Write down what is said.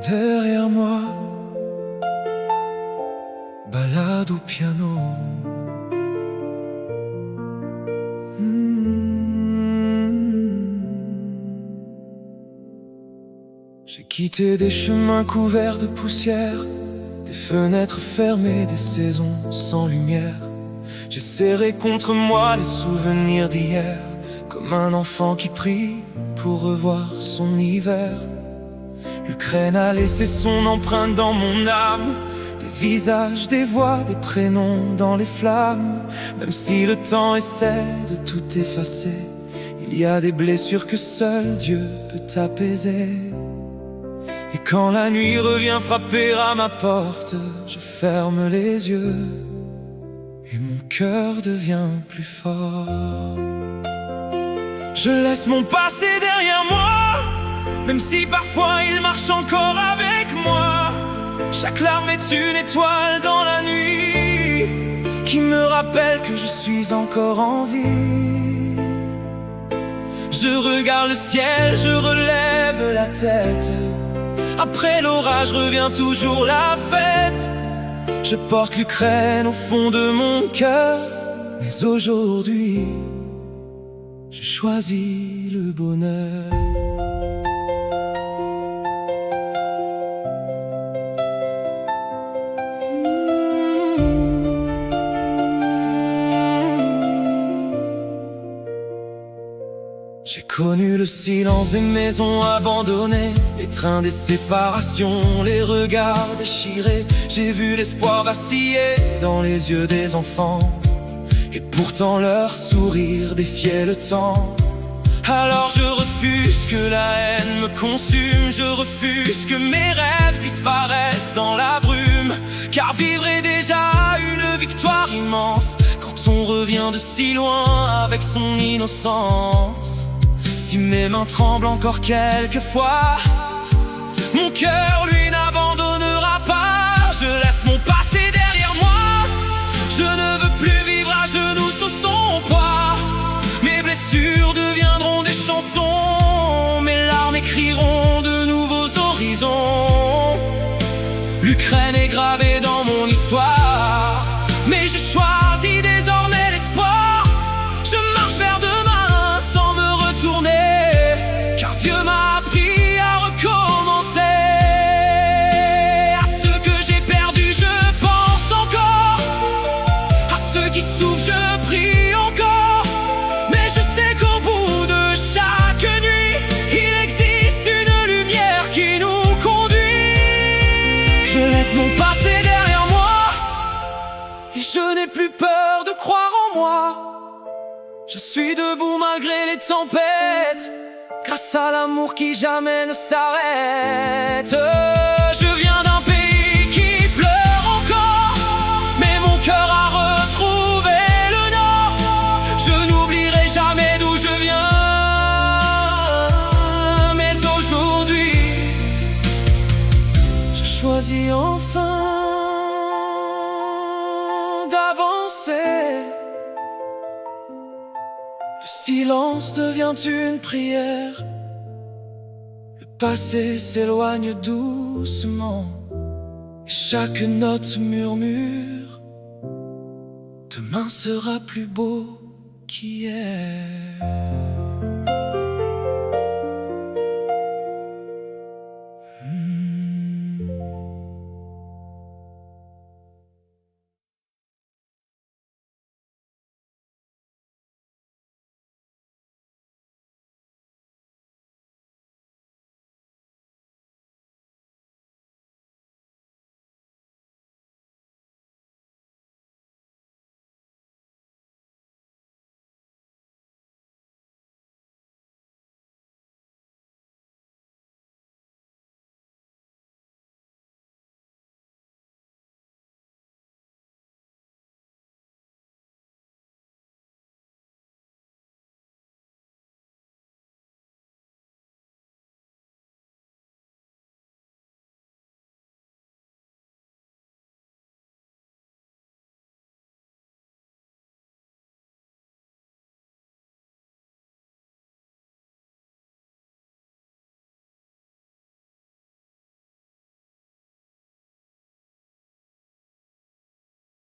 Derrière moi, balade au piano. J'ai quitté des chemins couverts de poussière, des fenêtres fermées, des saisons sans lumière. J'ai serré contre moi les souvenirs d'hier, comme un enfant qui prie pour revoir son hiver. L'Ukraine a laissé son empreinte dans mon âme, des visages, des voix, des prénoms dans les flammes. Même si le temps essaie de tout effacer, il y a des blessures que seul Dieu peut apaiser. Et quand la nuit revient frapper à ma porte, je ferme les yeux et mon cœur devient plus fort. Je laisse mon passé derrière moi, même si parfois il marche encore avec moi. Chaque larme est une étoile dans la nuit qui me rappelle que je suis encore en vie. Je regarde le ciel, je relève la tête. Après l'orage revient toujours la fête. Je porte l'Ukraine au fond de mon cœur, mais aujourd'hui, j'ai choisi le bonheur. J'ai connu le silence des maisons abandonnées, les trains des séparations, les regards déchirés. J'ai vu l'espoir vaciller dans les yeux des enfants, et pourtant leur sourire défiait le temps. Alors je refuse que la haine me consume, je refuse que mes rêves disparaissent dans la brume. Car vivre est déjà une victoire immense quand on revient de si loin avec son innocence. Si mes mains tremblent encore quelquefois, mon cœur lui n'abandonnera pas. Je laisse mon passé derrière moi, je ne veux plus vivre à genoux sous son poids. Mes blessures deviendront des chansons, mes larmes écriront de nouveaux horizons. L'Ukraine est gravée dans mon histoire, mais je choisis désormais l'espoir. Je marche vers demain sans me retourner, car Dieu m'a appris à recommencer. À ceux que j'ai perdus, je pense encore. À ceux qui souffrent, je prie encore. Mais je sais qu'au bout de chaque nuit, il existe une lumière qui nous conduit. Je laisse mon passé derrière moi, et je n'ai plus peur de croire en moi. Je suis debout malgré les tempêtes, grâce à l'amour qui jamais ne s'arrête. Je viens d'un pays qui pleure encore, mais mon cœur a retrouvé le nord. Je n'oublierai jamais d'où je viens, mais aujourd'hui, je choisis enfin d'avancer. Le silence devient une prière, le passé s'éloigne doucement, et chaque note murmure: demain sera plus beau qu'hier.